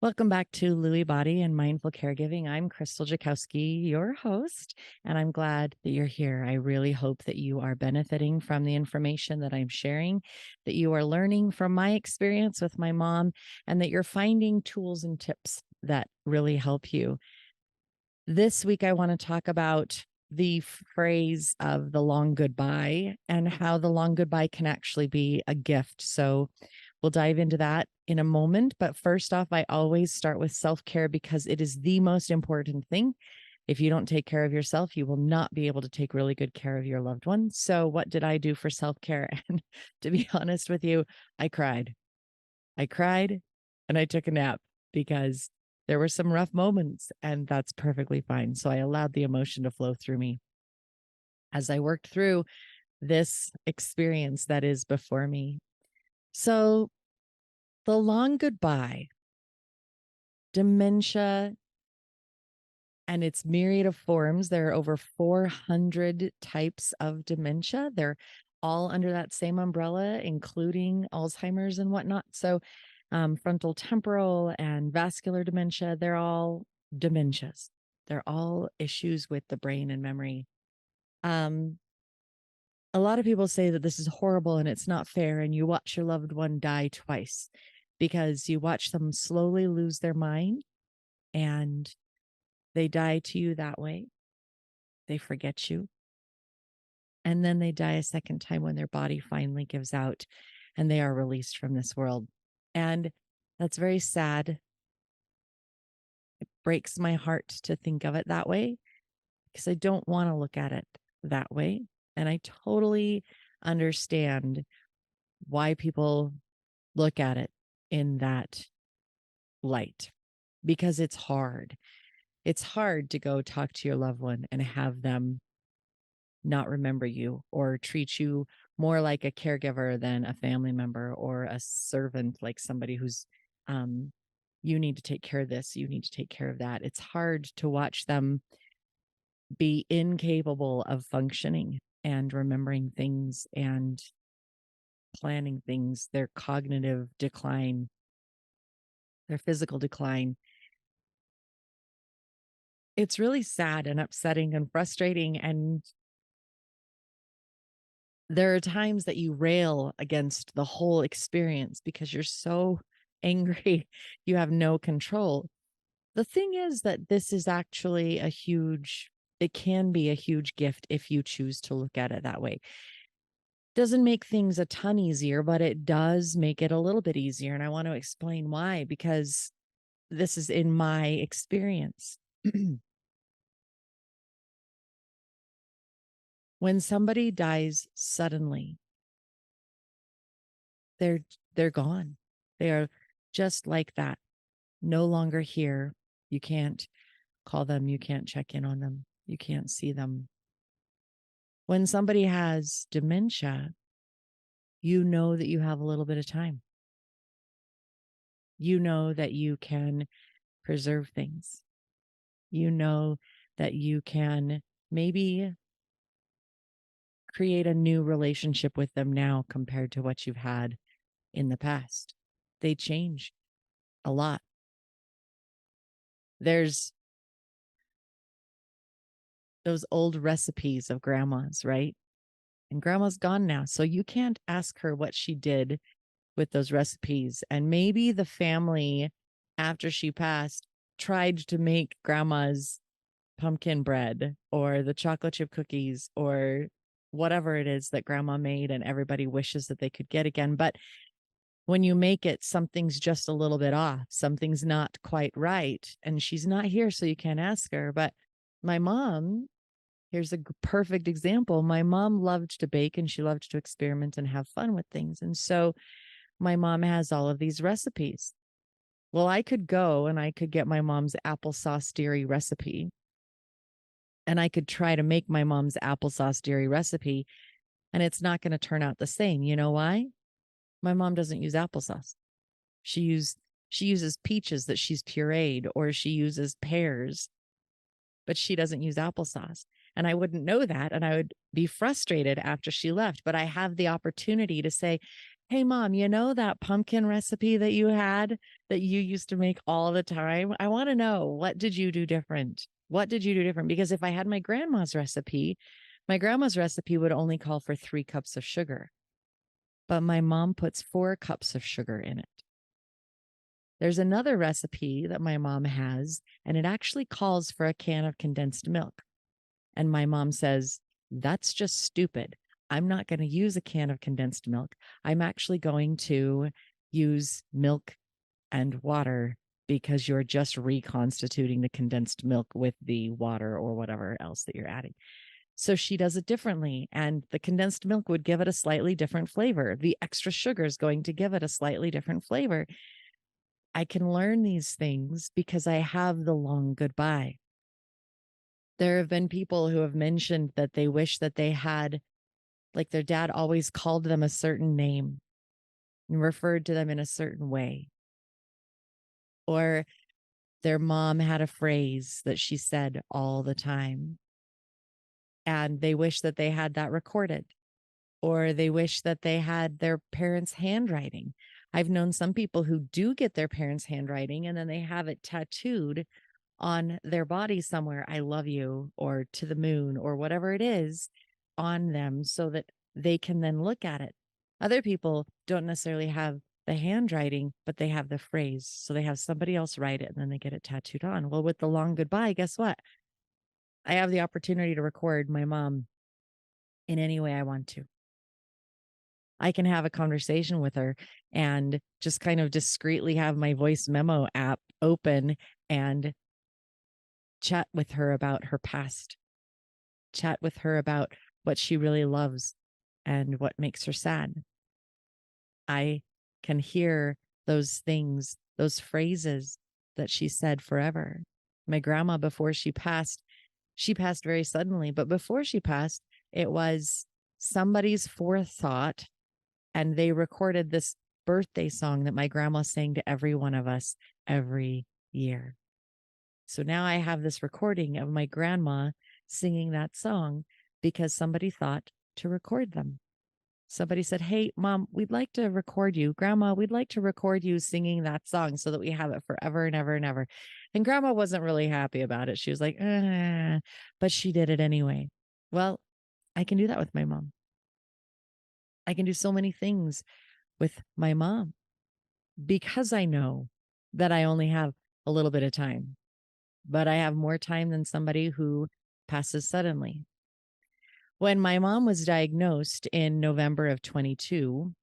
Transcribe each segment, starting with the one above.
Welcome back to Lewy Body and Mindful Caregiving. I'm Krystal Jakosky, your host, and I'm glad that you're here. I really hope that you are benefiting from the information that I'm sharing, that you are learning from my experience with my mom, and that you're finding tools and tips that really help you. This week, I want to talk about the phrase of the long goodbye and how the long goodbye can actually be a gift. So we'll dive into that in a moment. But first off, I always start with self-care because it is the most important thing. If you don't take care of yourself, you will not be able to take really good care of your loved ones. So what did I do for self-care? And to be honest with you, I cried. I cried and I took a nap because there were some rough moments, and that's perfectly fine. So I allowed the emotion to flow through me as I worked through this experience that is before me. So the long goodbye, dementia, and its myriad of forms. There are over 400 types of dementia. They're all under that same umbrella, including Alzheimer's and whatnot. So frontal temporal and vascular dementia, they're all dementias. They're all issues with the brain and memory. Um, a lot of people say that this is horrible and it's not fair, and you watch your loved one die twice because you watch them slowly lose their mind and they die to you that way. They forget you. And then they die a second time when their body finally gives out and they are released from this world. And that's very sad. It breaks my heart to think of it that way because I don't want to look at it that way. And I totally understand why people look at it in that light because it's hard. It's hard to go talk to your loved one and have them not remember you or treat you more like a caregiver than a family member or a servant, like somebody who's, you need to take care of this, you need to take care of that. It's hard to watch them be incapable of functioning and remembering things and planning things, their cognitive decline, their physical decline. It's really sad and upsetting and frustrating. And there are times that you rail against the whole experience because you're so angry, you have no control. The thing is that this is actually it can be a huge gift if you choose to look at it that way. Doesn't make things a ton easier, but it does make it a little bit easier. And I want to explain why, because this is in my experience. When somebody dies suddenly, they're they're gone. They are just like that. No longer here. You can't call them, you can't check in on them, you can't see them. When somebody has dementia, you know that you have a little bit of time. You know that you can preserve things. You know that you can maybe create a new relationship with them now compared to what you've had in the past. They change a lot. There's those old recipes of grandma's, right? And grandma's gone now. So you can't ask her what she did with those recipes. And maybe the family, after she passed, tried to make grandma's pumpkin bread or the chocolate chip cookies or whatever it is that grandma made and everybody wishes that they could get again. But when you make it, something's just a little bit off. Something's not quite right. And she's not here, so you can't ask her. But my mom, here's a perfect example. My mom loved to bake and she loved to experiment and have fun with things. And so my mom has all of these recipes. Well, I could go and I could get my mom's applesauce dairy recipe and I could try to make my mom's applesauce dairy recipe, and it's not going to turn out the same. You know why? My mom doesn't use applesauce. She use she uses peaches that she's pureed, or she uses pears, but she doesn't use applesauce. And I wouldn't know that. And I would be frustrated after she left. But I have the opportunity to say, Hey, mom, you know that pumpkin recipe that you had that you used to make all the time? I want to know, what did you do different? What did you do different? Because if I had my grandma's recipe would only call for 3 cups of sugar, but my mom puts 4 cups of sugar in it. There's another recipe that my mom has, and it actually calls for a can of condensed milk. And my mom says, that's just stupid. I'm not going to use a can of condensed milk. I'm actually going to use milk and water because you're just reconstituting the condensed milk with the water or whatever else that you're adding. So she does it differently. And the condensed milk would give it a slightly different flavor. The extra sugar is going to give it a slightly different flavor. I can learn these things because I have the long goodbye. There have been people who have mentioned that they wish that they had, like, their dad always called them a certain name and referred to them in a certain way. Or their mom had a phrase that she said all the time, and they wish that they had that recorded, or they wish that they had their parents' handwriting. I've known some people who do get their parents' handwriting and then they have it tattooed on their body somewhere, I love you, or to the moon, or whatever it is on them so that they can then look at it. Other people don't necessarily have the handwriting, but they have the phrase. So they have somebody else write it and then they get it tattooed on. Well, with the long goodbye, guess what? I have the opportunity to record my mom in any way I want to. I can have a conversation with her and just kind of discreetly have my voice memo app open and chat with her about her past, chat with her about what she really loves and what makes her sad. I can hear those things, those phrases that she said forever. My grandma, before she passed very suddenly, but before she passed, it was somebody's forethought, and they recorded this birthday song that my grandma sang to every one of us every year. So now I have this recording of my grandma singing that song because somebody thought to record them. Somebody said, hey, mom, we'd like to record you. Grandma, we'd like to record you singing that song so that we have it forever and ever and ever. And grandma wasn't really happy about it. She was like, but she did it anyway. Well, I can do that with my mom. I can do so many things with my mom because I know that I only have a little bit of time, but I have more time than somebody who passes suddenly. When my mom was diagnosed in November of 22,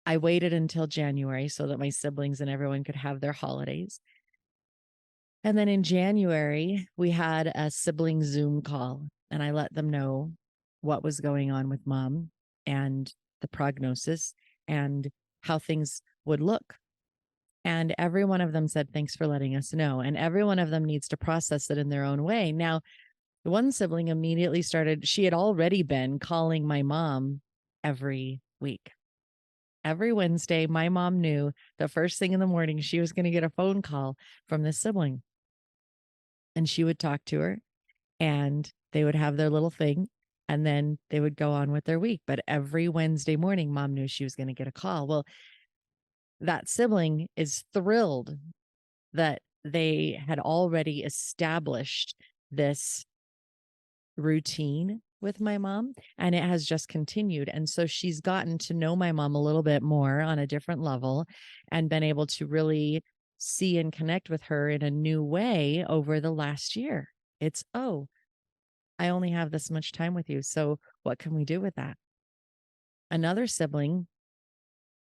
I waited until January so that my siblings and everyone could have their holidays. And then in January, we had a sibling Zoom call, and I let them know what was going on with mom and the prognosis and how things would look. And every one of them said, thanks for letting us know. And every one of them needs to process it in their own way. Now, the one sibling immediately started, she had already been calling my mom every week. Every Wednesday, my mom knew the first thing in the morning, she was going to get a phone call from this sibling. And she would talk to her and they would have their little thing and then they would go on with their week. But every Wednesday morning, mom knew she was going to get a call. Well, that sibling is thrilled that they had already established this routine with my mom and it has just continued. And so she's gotten to know my mom a little bit more on a different level and been able to really see and connect with her in a new way over the last year. It's, oh, I only have this much time with you. So what can we do with that? Another sibling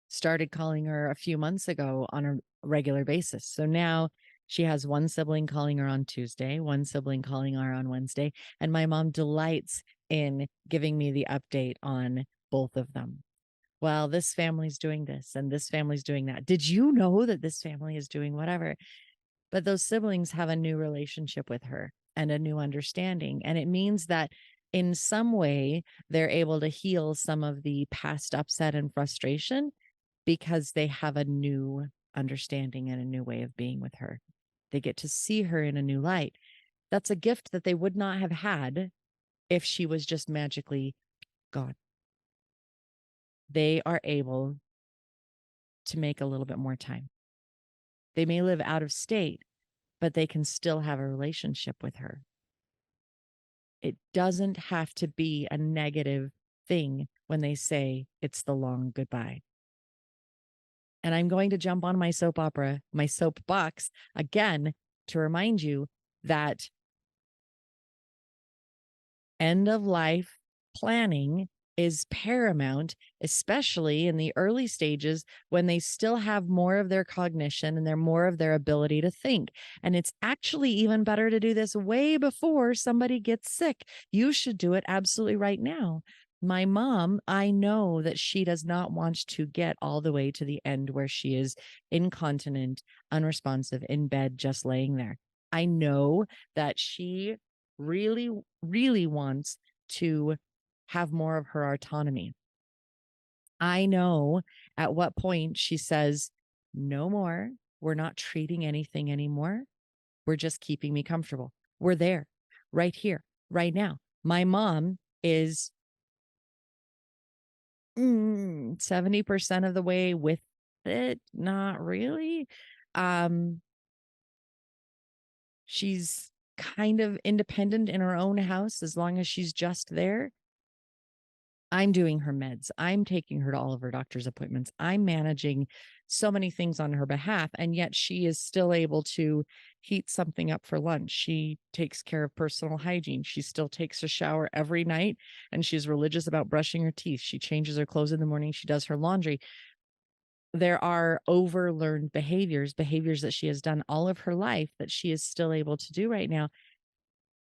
started calling her a few months ago on a regular basis. So now she has one sibling calling her on Tuesday, one sibling calling her on Wednesday, and my mom delights in giving me the update on both of them. Well, this family's doing this and this family's doing that. Did you know that this family is doing whatever? But those siblings have a new relationship with her and a new understanding. And it means that in some way, they're able to heal some of the past upset and frustration because they have a new understanding and a new way of being with her. They get to see her in a new light. That's a gift that they would not have had if she was just magically gone. they are able to make a little bit more time. They may live out of state, but they can still have a relationship with her. It doesn't have to be a negative thing when they say it's the long goodbye. And I'm going to jump on my my soapbox again to remind you that end of life planning is paramount, especially in the early stages when they still have more of their cognition and they're more of their ability to think. And it's actually even better to do this way before somebody gets sick. You should do it absolutely right now. My mom, I know that she does not want to get all the way to the end where she is incontinent, unresponsive, in bed, just laying there. I know that she really, really wants to have more of her autonomy. I know at what point she says, no more. We're not treating anything anymore. We're just keeping me comfortable. We're there, right here, right now. My mom is 70% of the way with it. Not really. Um, she's kind of independent in her own house as long as she's just there. I'm doing her meds. I'm taking her to all of her doctor's appointments. I'm managing so many things on her behalf. And yet she is still able to heat something up for lunch. She takes care of personal hygiene. She still takes a shower every night and she's religious about brushing her teeth. She changes her clothes in the morning. She does her laundry. There are overlearned behaviors that she has done all of her life that she is still able to do right now.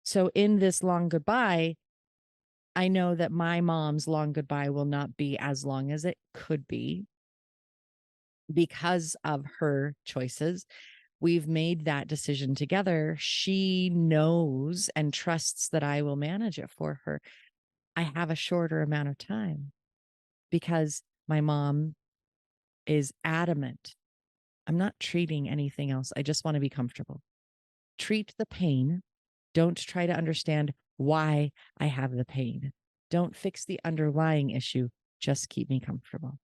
So in this long goodbye, I know that my mom's long goodbye will not be as long as it could be because of her choices. We've made that decision together. She knows and trusts that I will manage it for her. I have a shorter amount of time because my mom is adamant. I'm not treating anything else. I just want to be comfortable. Treat the pain. Don't try to understand why I have the pain. Don't fix the underlying issue. Just keep me comfortable.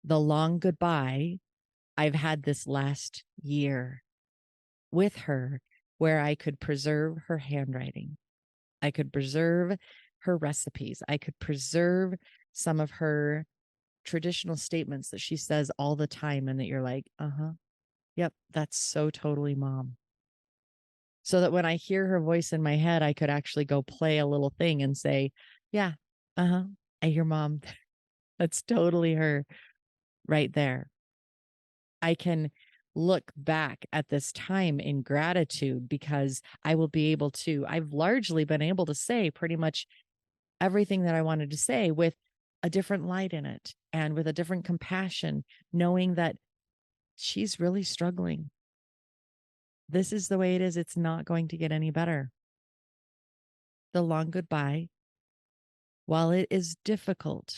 The long goodbye I've had this last year with her where I could preserve her handwriting. I could preserve her recipes. I could preserve some of her traditional statements that she says all the time and that you're like, yep, that's so totally mom. So that when I hear her voice in my head, I could actually go play a little thing and say, yeah, I hear mom. That's totally her right there. I can look back at this time in gratitude because I will be able to, I've largely been able to say pretty much everything that I wanted to say with a different light in it and with a different compassion, knowing that she's really struggling. This is the way it is. It's not going to get any better. The long goodbye, while it is difficult,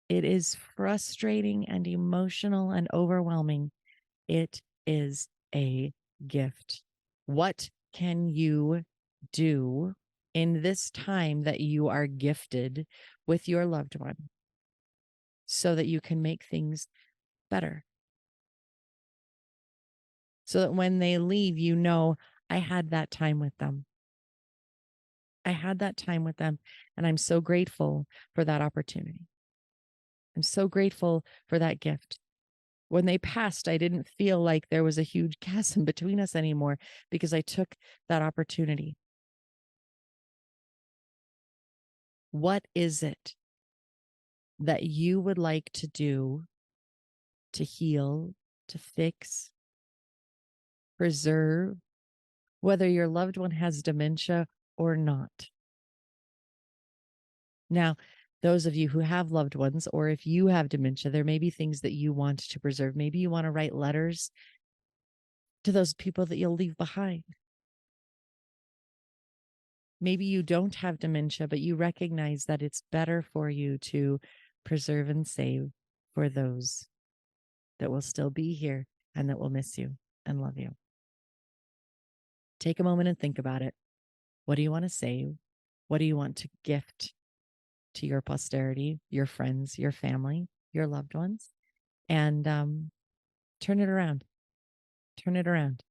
it is frustrating and emotional and overwhelming. It is a gift. What can you do in this time that you are gifted with your loved one so that you can make things better? So that when they leave, you know, I had that time with them. I had that time with them, and I'm so grateful for that opportunity. I'm so grateful for that gift. When they passed, I didn't feel like there was a huge chasm between us anymore because I took that opportunity. What is it that you would like to do to heal, to fix, preserve, whether your loved one has dementia or not? Now, those of you who have loved ones, or if you have dementia, there may be things that you want to preserve. Maybe you want to write letters to those people that you'll leave behind. Maybe you don't have dementia, but you recognize that it's better for you to preserve and save for those that will still be here and that will miss you and love you. Take a moment and think about it. What do you want to save? What do you want to gift? to your posterity, your friends, your family, your loved ones, and turn it around. Turn it around.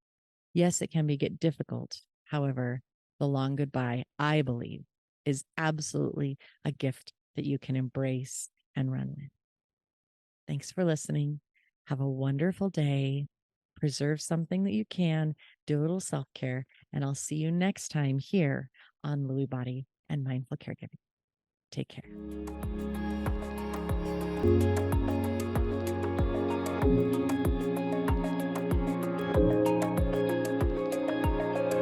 Yes, it can get difficult. However, the long goodbye, I believe, is absolutely a gift that you can embrace and run with. Thanks for listening. Have a wonderful day. Preserve something that you can, do a little self care, and I'll see you next time here on Lewy Body and Mindful Caregiving. Take care.